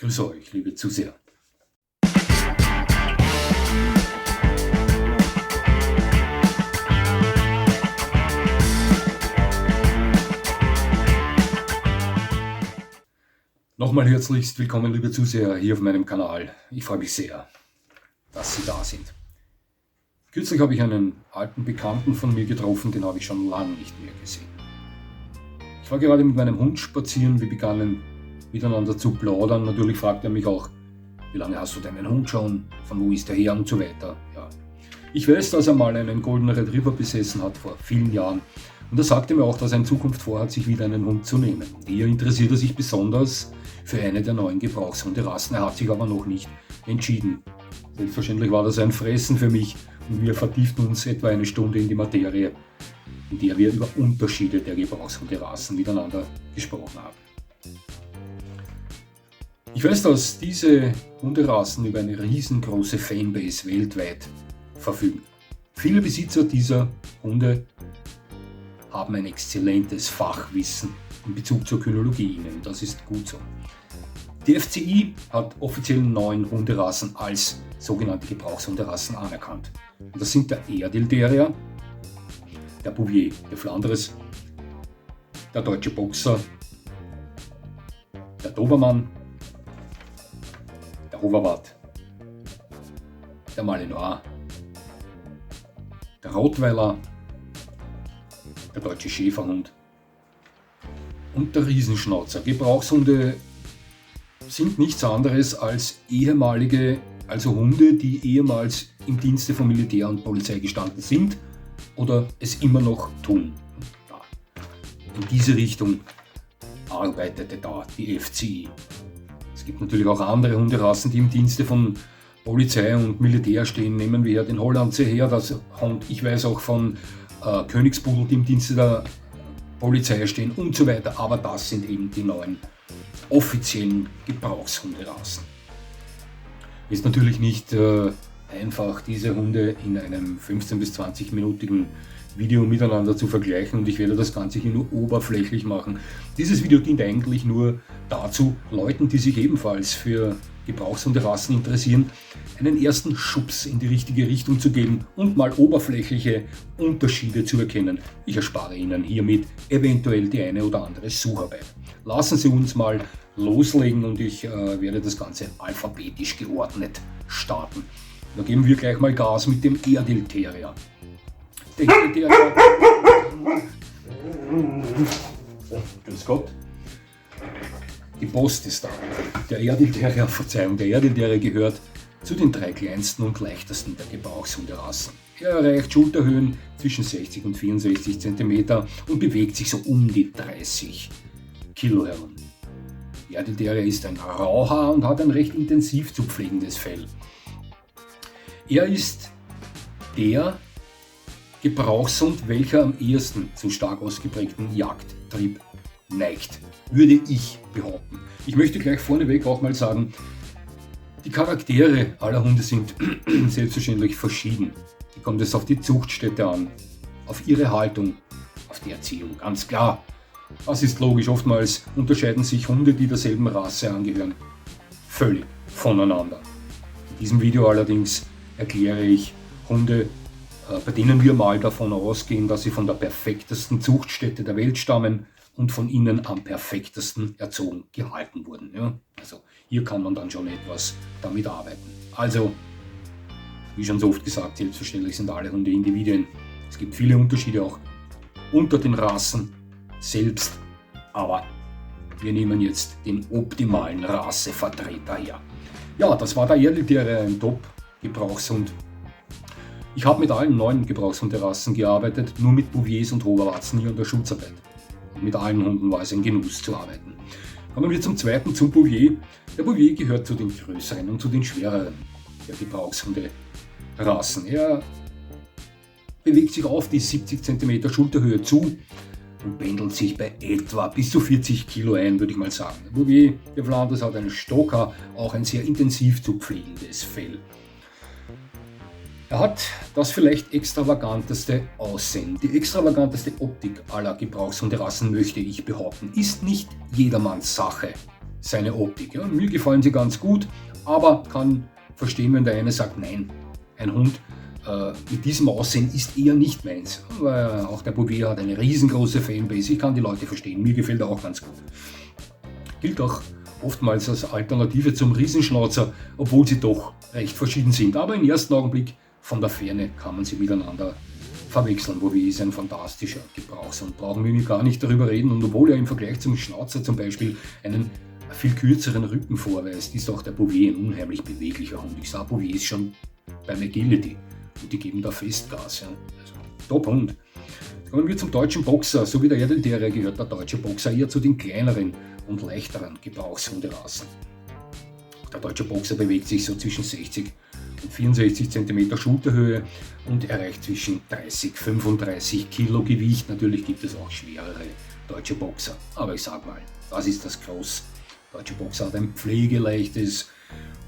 Grüße euch, liebe Zuseher. Nochmal herzlichst willkommen, liebe Zuseher, hier auf meinem Kanal. Ich freue mich sehr, dass Sie da sind. Kürzlich habe ich einen alten Bekannten von mir getroffen, den habe ich schon lange nicht mehr gesehen. Ich war gerade mit meinem Hund spazieren, wir begannen miteinander zu plaudern. Natürlich fragte er mich auch, wie lange hast du deinen Hund schon, von wo ist er her und so weiter. Ja. Ich weiß, dass er mal einen Golden Retriever besessen hat vor vielen Jahren. Und er sagte mir auch, dass er in Zukunft vorhat, sich wieder einen Hund zu nehmen. Hier interessiert er sich besonders für eine der neuen Gebrauchshunderassen. Er hat sich aber noch nicht entschieden. Selbstverständlich war das ein Fressen für mich und wir vertieften uns etwa eine Stunde in die Materie, in der wir über Unterschiede der Gebrauchshunderassen miteinander gesprochen haben. Ich weiß, dass diese Hunderassen über eine riesengroße Fanbase weltweit verfügen. Viele Besitzer dieser Hunde haben ein exzellentes Fachwissen in Bezug zur Kynologie inne. Das ist gut so. Die FCI hat offiziell 9 Hunderassen als sogenannte Gebrauchshunderassen anerkannt. Und das sind der Airedale Terrier, der Bouvier de Flandres, der Deutsche Boxer, der Dobermann, der Hoverwart, der Malinois, der Rottweiler, der Deutsche Schäferhund und der Riesenschnauzer. Gebrauchshunde sind nichts anderes als Hunde, die ehemals im Dienste von Militär und Polizei gestanden sind oder es immer noch tun. Ja. In diese Richtung arbeitete da die FCI. Es gibt natürlich auch andere Hunderassen, die im Dienste von Polizei und Militär stehen. Nehmen wir den Hollandser her, das Hund, ich weiß auch von Königspudel, die im Dienste der Polizei stehen und so weiter. Aber das sind eben die neuen offiziellen Gebrauchshunderassen. Ist natürlich nicht einfach, diese Hunde in einem 15- bis 20-minütigen Video miteinander zu vergleichen und ich werde das Ganze hier nur oberflächlich machen. Dieses Video dient eigentlich nur dazu, Leuten, die sich ebenfalls für Gebrauchshunderassen interessieren, einen ersten Schubs in die richtige Richtung zu geben und mal oberflächliche Unterschiede zu erkennen. Ich erspare Ihnen hiermit eventuell die eine oder andere Sucharbeit. Lassen Sie uns mal loslegen und ich werde das Ganze alphabetisch geordnet starten. Da geben wir gleich mal Gas mit dem Airedale Terrier. Der Airedale Terrier. Grüß Gott. Die Post ist da. Der Airedale Terrier, der Airedale Terrier gehört zu den 3 kleinsten und leichtesten der Gebrauchshunderassen. Er erreicht Schulterhöhen zwischen 60 und 64 cm und bewegt sich so um die 30 Kilo herum. Der Airedale Terrier ist ein Rauhaar und hat ein recht intensiv zu pflegendes Fell. Er ist der Gebrauchshund, welcher am ehesten zu stark ausgeprägten Jagdtrieb neigt, würde ich behaupten. Ich möchte gleich vorneweg auch mal sagen, die Charaktere aller Hunde sind selbstverständlich verschieden. Hier kommt es auf die Zuchtstätte an, auf ihre Haltung, auf die Erziehung, ganz klar. Das ist logisch, oftmals unterscheiden sich Hunde, die derselben Rasse angehören, völlig voneinander. In diesem Video allerdings erkläre ich Hunde, bei denen wir mal davon ausgehen, dass sie von der perfektesten Zuchtstätte der Welt stammen und von ihnen am perfektesten erzogen gehalten wurden. Ja? Also hier kann man dann schon etwas damit arbeiten. Also, wie schon so oft gesagt, selbstverständlich sind alle Hunde Individuen. Es gibt viele Unterschiede auch unter den Rassen selbst, aber wir nehmen jetzt den optimalen Rassevertreter her. Ja, das war der Airedale Terrier, ein Top-Gebrauchshund. Ich habe mit allen 9 Gebrauchshunderassen gearbeitet, nur mit Bouviers und Hoverwarts nie an der Schutzarbeit. Und mit allen Hunden war es ein Genuss zu arbeiten. Kommen wir zum zweiten, zum Bouvier. Der Bouvier gehört zu den größeren und zu den schwereren der Gebrauchshunderassen. Er bewegt sich auf die 70 cm Schulterhöhe zu und pendelt sich bei etwa bis zu 40 Kilo ein, würde ich mal sagen. Der Bouvier de Flandres hat einen Stocker, auch ein sehr intensiv zu pflegendes Fell. Er hat das vielleicht extravaganteste Aussehen, die extravaganteste Optik aller Gebrauchshunderassen, möchte ich behaupten. Ist nicht jedermanns Sache. seine Optik. Ja, mir gefallen sie ganz gut, aber kann verstehen, wenn der eine sagt, nein, ein Hund mit diesem Aussehen ist eher nicht meins. Weil auch der Bouvier hat eine riesengroße Fanbase. Ich kann die Leute verstehen. Mir gefällt er auch ganz gut. Gilt auch oftmals als Alternative zum Riesenschnauzer, obwohl sie doch recht verschieden sind. Aber im ersten Augenblick von der Ferne kann man sie miteinander verwechseln. Bouvier ist ein fantastischer Gebrauchshund. Brauchen wir gar nicht darüber reden. Und obwohl er im Vergleich zum Schnauzer zum Beispiel einen viel kürzeren Rücken vorweist, ist auch der Bouvier ein unheimlich beweglicher Hund. Ich sage, Bouvier ist schon beim Agility. Und die geben da Festgas. Ja. Also, Top-Hund. Kommen wir zum deutschen Boxer. So wie der Erdl Terrier gehört der deutsche Boxer eher zu den kleineren und leichteren Gebrauchshunderassen. Der deutsche Boxer bewegt sich so zwischen 60 und 64 cm Schulterhöhe und erreicht zwischen 30 und 35 Kilo Gewicht. Natürlich gibt es auch schwerere deutsche Boxer. Aber ich sag mal, das ist das Groß. Der deutsche Boxer hat ein pflegeleichtes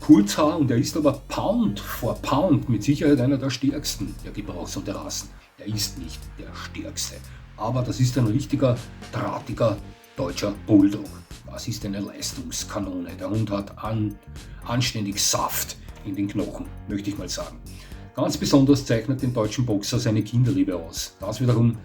Kurzhaar und er ist aber Pound for Pound mit Sicherheit einer der stärksten der Gebrauchshunderassen. Er ist nicht der stärkste, aber das ist ein richtiger, drahtiger deutscher Bulldog. Das ist eine Leistungskanone. Der Hund hat anständig Saft in den Knochen, möchte ich mal sagen. Ganz besonders zeichnet den deutschen Boxer seine Kinderliebe aus. Das wiederum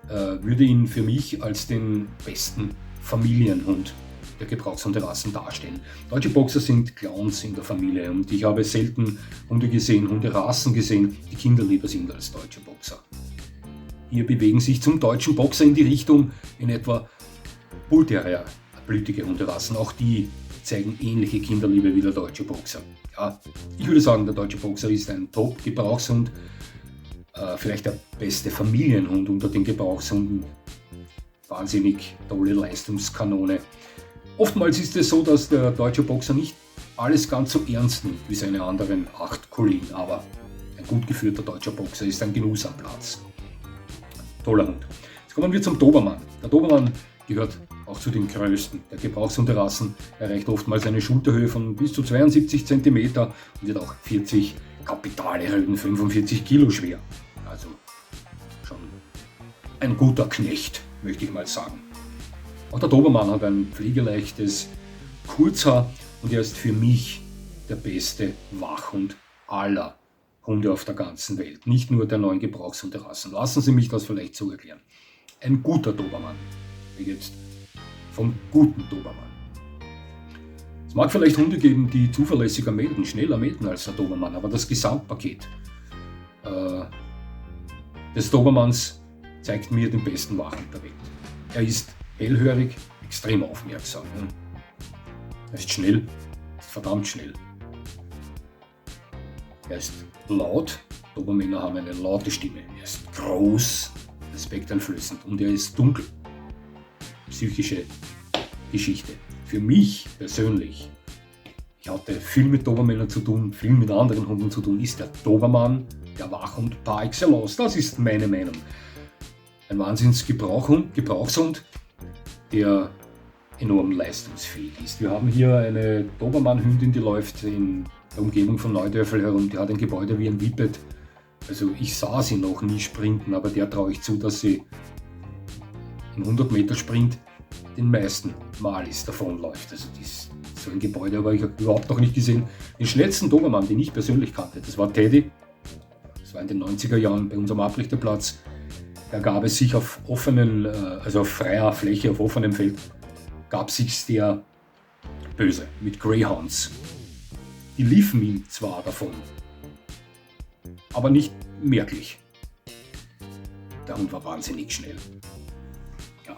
würde ihn für mich als den besten Familienhund der Gebrauchshunderassen darstellen. Deutsche Boxer sind Clowns in der Familie und ich habe selten Hunde gesehen, Hunderassen gesehen, die kinderlieber sind als deutsche Boxer. Hier bewegen sich zum deutschen Boxer in die Richtung in etwa Bull Terrier, blütige Hunderassen. Auch die zeigen ähnliche Kinderliebe wie der deutsche Boxer. Ja, ich würde sagen, der deutsche Boxer ist ein Top-Gebrauchshund, vielleicht der beste Familienhund unter den Gebrauchshunden. Wahnsinnig tolle Leistungskanone. Oftmals ist es so, dass der deutsche Boxer nicht alles ganz so ernst nimmt wie seine anderen 8 Kollegen, aber ein gut geführter deutscher Boxer ist ein Genuss am Platz. Toller Hund. Jetzt kommen wir zum Dobermann. Der Dobermann gehört auch zu den größten der Gebrauchshunderassen, erreicht oftmals eine Schulterhöhe von bis zu 72 cm und wird auch 40 kapitale Rüden, 45 Kilo schwer. Also schon ein guter Knecht, möchte ich mal sagen. Auch der Dobermann hat ein pflegeleichtes Kurzhaar und er ist für mich der beste Wachhund aller Hunde auf der ganzen Welt. Nicht nur der neuen Gebrauchshunderassen. Lassen Sie mich das vielleicht so erklären. Ein guter Dobermann. Jetzt vom guten Dobermann. Es mag vielleicht Hunde geben, die zuverlässiger melden, schneller melden als der Dobermann, aber das Gesamtpaket des Dobermanns zeigt mir den besten Wachhund der Welt. Er ist hellhörig, extrem aufmerksam. Er ist schnell, ist verdammt schnell. Er ist laut, Dobermänner haben eine laute Stimme. Er ist groß, respekteinflößend und er ist dunkel. Psychische Geschichte. Für mich persönlich, ich hatte viel mit Dobermännern zu tun, viel mit anderen Hunden zu tun, ist der Dobermann der Wachhund par excellence. Das ist meine Meinung. Ein Gebrauchshund, der enorm leistungsfähig ist. Wir haben hier eine Dobermann-Hündin, die läuft in der Umgebung von Neudörfel herum. Die hat ein Gebäude wie ein Whippet. Also ich sah sie noch nie sprinten, aber der traue ich zu, dass sie im 100 Meter Sprint den meisten Malis davonläuft. Also so ein Gebäude habe ich überhaupt noch nicht gesehen. Den schnellsten Dobermann, den ich persönlich kannte, das war Teddy. Das war in den 90er Jahren bei unserem Abrichterplatz. Da gab es sich auf auf freier Fläche, auf offenem Feld, gab sich der böse mit Greyhounds. Die liefen ihm zwar davon, aber nicht merklich. Der Hund war wahnsinnig schnell. Ja.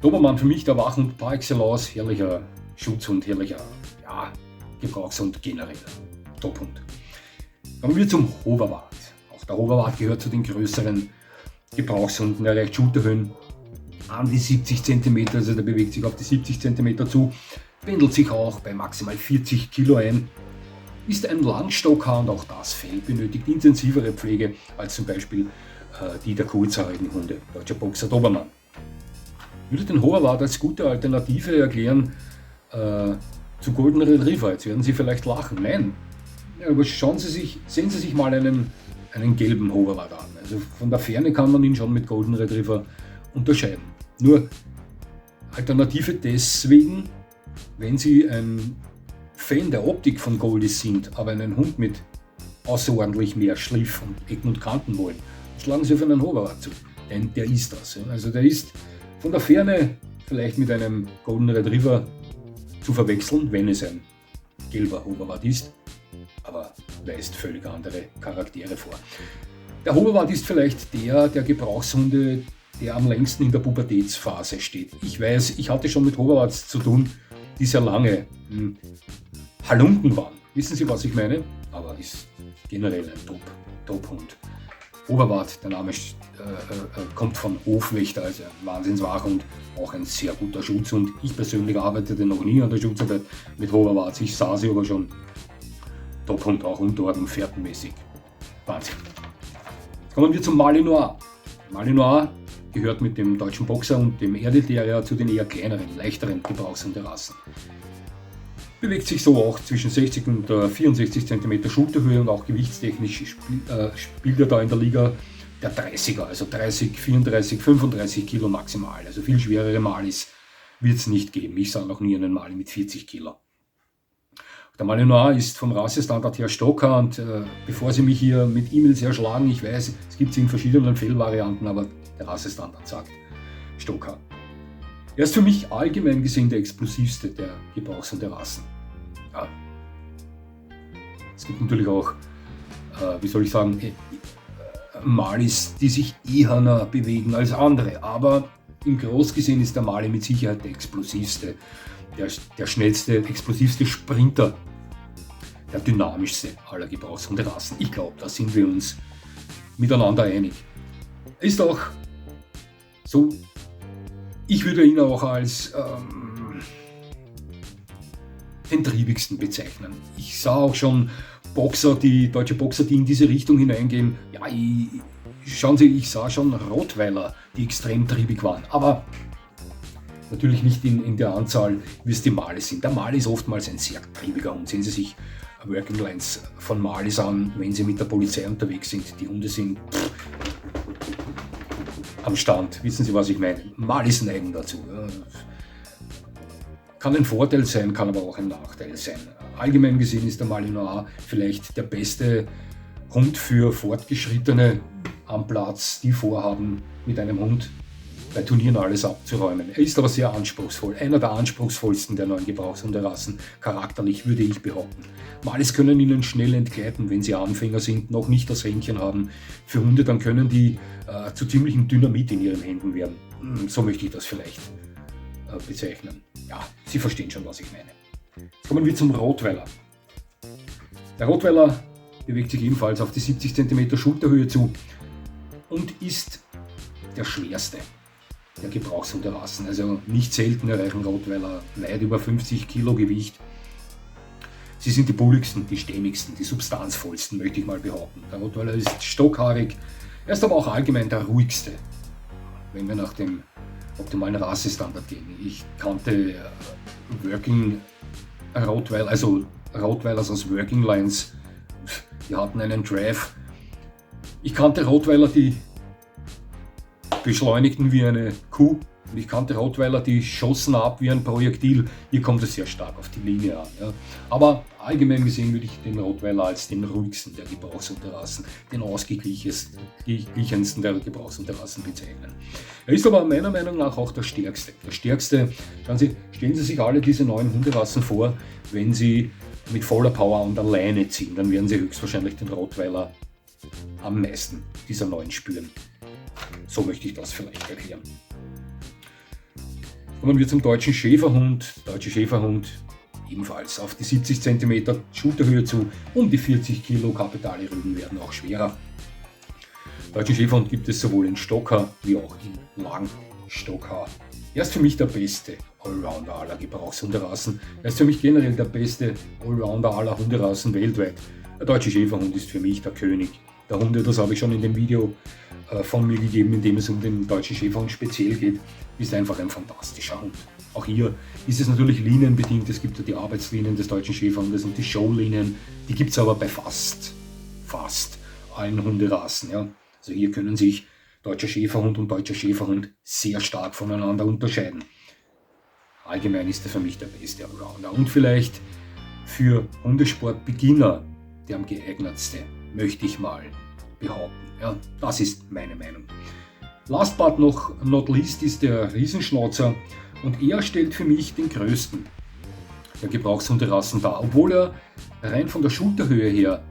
Dobermann für mich der Wachhund par excellence, herrlicher Schutzhund, herrlicher Gebrauchshund generell. Tophund. Kommen wir zum Hoverwart. Auch der Hoverwart gehört zu den größeren Gebrauchshunden, er erreicht Schulterhöhen an die 70 cm, also der bewegt sich auf die 70 cm zu, pendelt sich auch bei maximal 40 Kilo ein, ist ein Langstocker und auch das Fell benötigt intensivere Pflege als zum Beispiel die der kurzhaarigen Hunde, deutscher Boxer Dobermann. Ich würde den Hoverwart als gute Alternative erklären zu Golden Retriever. Jetzt werden Sie vielleicht lachen. Nein, aber sehen Sie sich mal einen gelben Hoverwart an. Also von der Ferne kann man ihn schon mit Golden Retriever unterscheiden. Nur Alternative deswegen, wenn Sie ein Fan der Optik von Goldies sind, aber einen Hund mit außerordentlich mehr Schliff und Ecken und Kanten wollen, schlagen Sie auf einen Hoverwart zu. Denn der ist das. Also der ist von der Ferne vielleicht mit einem Golden Retriever zu verwechseln, wenn es ein gelber Hoverwart ist, aber weist völlig andere Charaktere vor. Der Hoverwart ist vielleicht der Gebrauchshunde, der am längsten in der Pubertätsphase steht. Ich weiß, ich hatte schon mit Hoverwarts zu tun, die sehr lange Halunken waren. Wissen Sie, was ich meine? Aber ist generell ein Top-Hund. Hoverwart, der Name kommt von Hofwächter, also ein Wahnsinnswachhund, auch ein sehr guter Schutzhund. Ich persönlich arbeitete noch nie an der Schutzarbeit mit Hoverwarts, ich sah sie aber schon. Top-Hund, auch Unterordnung, fährtenmäßig. Wahnsinn. Jetzt kommen wir zum Malinois. Malinois gehört mit dem deutschen Boxer und dem Erdelterrier zu den eher kleineren, leichteren Gebrauchshunderassen. Bewegt sich so auch zwischen 60 und 64 cm Schulterhöhe und auch gewichtstechnisch spielt er da in der Liga der 30er, also 30, 34, 35 Kilo maximal. Also viel schwerere Malis wird es nicht geben. Ich sah noch nie einen Mali mit 40 Kilo. Der Malinois ist vom Rassestandard her Stocker und bevor Sie mich hier mit E-Mails erschlagen, ich weiß, es gibt sie in verschiedenen Fellvarianten, aber der Rassestandard sagt Stocker. Er ist für mich allgemein gesehen der explosivste der Gebrauchshunderassen. Ja. Es gibt natürlich auch, Malis, die sich eherner bewegen als andere, aber im Groß gesehen ist der Mali mit Sicherheit der explosivste, der schnellste, explosivste Sprinter, der dynamischste aller Gebrauchshunderassen. Ich glaube, da sind wir uns miteinander einig. Ist auch so, ich würde ihn auch als den triebigsten bezeichnen. Ich sah auch schon deutsche Boxer, die in diese Richtung hineingehen. Ja, schauen Sie, ich sah schon Rottweiler, die extrem triebig waren. Aber natürlich nicht in der Anzahl, wie es die Malis sind. Der Mali ist oftmals ein sehr triebiger Hund. Sehen Sie sich Working Lines von Malis an, wenn sie mit der Polizei unterwegs sind. Die Hunde sind am Stand. Wissen Sie, was ich meine? Malis neigen dazu. Kann ein Vorteil sein, kann aber auch ein Nachteil sein. Allgemein gesehen ist der Malinois vielleicht der beste Hund für Fortgeschrittene am Platz, die vorhaben, mit einem Hund bei Turnieren alles abzuräumen. Er ist aber sehr anspruchsvoll, einer der anspruchsvollsten der neuen Gebrauchshunderassen, charakterlich würde ich behaupten. Malis können ihnen schnell entgleiten, wenn sie Anfänger sind, noch nicht das Händchen haben für Hunde, dann können die zu ziemlichem Dynamit in ihren Händen werden. So möchte ich das vielleicht bezeichnen. Ja, Sie verstehen schon, was ich meine. Jetzt kommen wir zum Rottweiler. Der Rottweiler bewegt sich ebenfalls auf die 70 cm Schulterhöhe zu und ist der schwerste der Gebrauchshunderassen. Also nicht selten erreichen Rottweiler weit über 50 Kilo Gewicht. Sie sind die bulligsten, die stämmigsten, die substanzvollsten, möchte ich mal behaupten. Der Rottweiler ist stockhaarig, er ist aber auch allgemein der ruhigste, wenn wir nach dem optimalen Rassestandard gehen. Ich kannte Working Rottweiler, also Rottweilers aus Working Lines, die hatten einen Drive. Ich kannte Rottweiler, die beschleunigten wie eine Kuh. Und ich kannte Rottweiler, die schossen ab wie ein Projektil. Hier kommt es sehr stark auf die Linie an. Ja. Aber allgemein gesehen würde ich den Rottweiler als den ruhigsten der Gebrauchshunderassen, den ausgeglichensten der Gebrauchshunderassen bezeichnen. Er ist aber meiner Meinung nach auch der stärkste. Der stärkste, schauen Sie, stellen Sie sich alle diese neuen Hunderassen vor, wenn Sie mit voller Power an der Leine ziehen, dann werden Sie höchstwahrscheinlich den Rottweiler am meisten dieser neuen spüren. So möchte ich das vielleicht erklären. Kommen wir zum deutschen Schäferhund. Der deutsche Schäferhund ebenfalls auf die 70 cm Schulterhöhe zu, um die 40 Kilo, kapitale Rüden werden auch schwerer. Deutschen Schäferhund gibt es sowohl in Stockhaar wie auch in Langstockhaar. Er ist für mich der beste Allrounder aller Gebrauchshunderassen. Er ist für mich generell der beste Allrounder aller Hunderassen weltweit. Der deutsche Schäferhund ist für mich der König der Hunde. Das habe ich schon in dem Video von mir gegeben, in dem es um den deutschen Schäferhund speziell geht. Ist einfach ein fantastischer Hund. Auch hier ist es natürlich linienbedingt. Es gibt ja die Arbeitslinien des deutschen Schäferhundes und die Showlinien. Die gibt es aber bei fast allen Hunderassen. Ja. Also hier können sich deutscher Schäferhund und deutscher Schäferhund sehr stark voneinander unterscheiden. allgemein ist er für mich der beste Allrounder. Und vielleicht für Hundesportbeginner der am geeignetste, möchte ich mal behaupten. Ja, das ist meine Meinung. Last but not least ist der Riesenschnauzer und er stellt für mich den größten der Gebrauchshunderassen dar, obwohl er rein von der Schulterhöhe her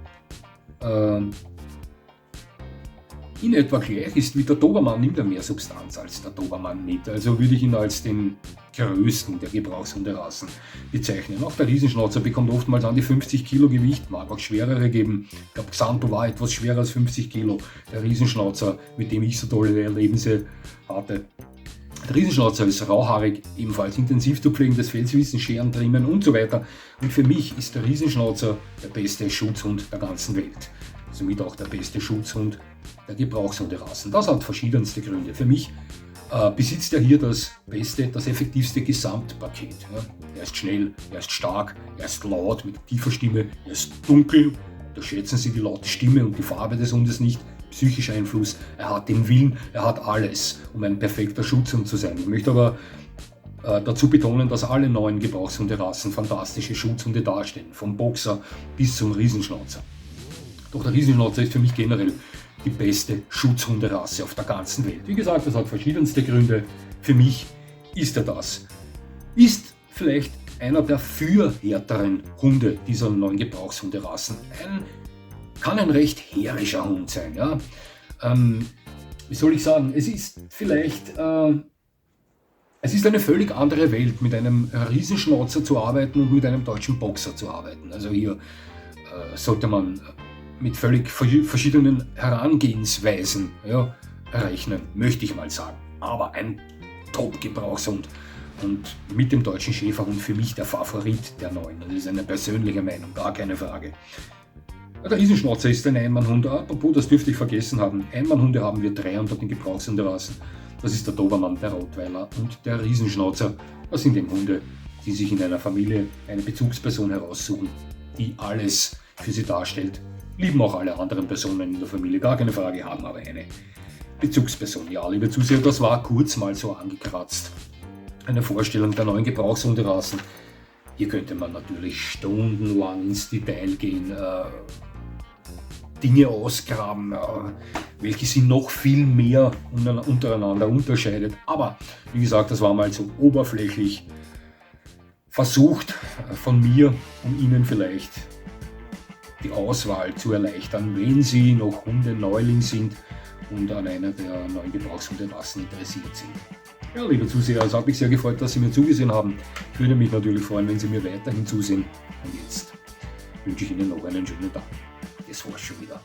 in etwa gleich ist wie der Dobermann, nimmt er mehr Substanz als der Dobermann mit. Also würde ich ihn als den größten der Gebrauchshunderassen bezeichnen. Auch der Riesenschnauzer bekommt oftmals an die 50 Kilo Gewicht, mag auch schwerere geben. Ich glaube, Xanto war etwas schwerer als 50 Kilo. Der Riesenschnauzer, mit dem ich so tolle Erlebnisse hatte. Der Riesenschnauzer ist rauhaarig, ebenfalls intensiv zu pflegen, das Fellswissen, Scheren, Trimmen und so weiter. Und für mich ist der Riesenschnauzer der beste Schutzhund der ganzen Welt. Somit auch der beste Schutzhund der Gebrauchshunderassen. Das hat verschiedenste Gründe. Für mich besitzt er hier das beste, das effektivste Gesamtpaket. Ja. Er ist schnell, er ist stark, er ist laut mit tiefer Stimme, er ist dunkel, unterschätzen Sie die laute Stimme und die Farbe des Hundes nicht. Psychischer Einfluss, er hat den Willen, er hat alles, um ein perfekter Schutzhund zu sein. Ich möchte aber dazu betonen, dass alle neuen Gebrauchshunderassen fantastische Schutzhunde darstellen, vom Boxer bis zum Riesenschnauzer. Doch der Riesenschnauzer ist für mich generell die beste Schutzhunderasse auf der ganzen Welt. Wie gesagt, das hat verschiedenste Gründe. Für mich ist er das. Ist vielleicht einer der fürhärteren Hunde dieser neuen Gebrauchshunderassen. Kann ein recht herrischer Hund sein. Ja? Wie soll ich sagen, es ist vielleicht es ist eine völlig andere Welt, mit einem Riesenschnauzer zu arbeiten und mit einem deutschen Boxer zu arbeiten. Also hier sollte man mit völlig verschiedenen Herangehensweisen rechnen, möchte ich mal sagen. Aber ein Top-Gebrauchshund und mit dem deutschen Schäferhund für mich der Favorit der Neuen. Das ist eine persönliche Meinung, gar keine Frage. Der Riesenschnauzer ist ein Einmannhund. Apropos, das dürfte ich vergessen haben. Einmannhunde haben wir 3 unter den Gebrauchshunderassen. Das ist der Dobermann, der Rottweiler und der Riesenschnauzer. Das sind eben Hunde, die sich in einer Familie eine Bezugsperson heraussuchen, die alles für sie darstellt. Lieben auch alle anderen Personen in der Familie, gar keine Frage, haben aber eine Bezugsperson. Ja, liebe Zuseher, das war kurz mal so angekratzt. Eine Vorstellung der neuen Gebrauchshunderassen. Hier könnte man natürlich stundenlang ins Detail gehen, Dinge ausgraben, welche sie noch viel mehr untereinander unterscheidet. Aber wie gesagt, das war mal so oberflächlich versucht von mir, um Ihnen vielleicht die Auswahl zu erleichtern, wenn Sie noch Hundeneuling sind und an einer der neuen Gebrauchshunderassen interessiert sind. Ja, liebe Zuseher, es hat mich sehr gefreut, dass Sie mir zugesehen haben. Ich würde mich natürlich freuen, wenn Sie mir weiterhin zusehen. Und jetzt wünsche ich Ihnen noch einen schönen Tag. Das war's schon wieder.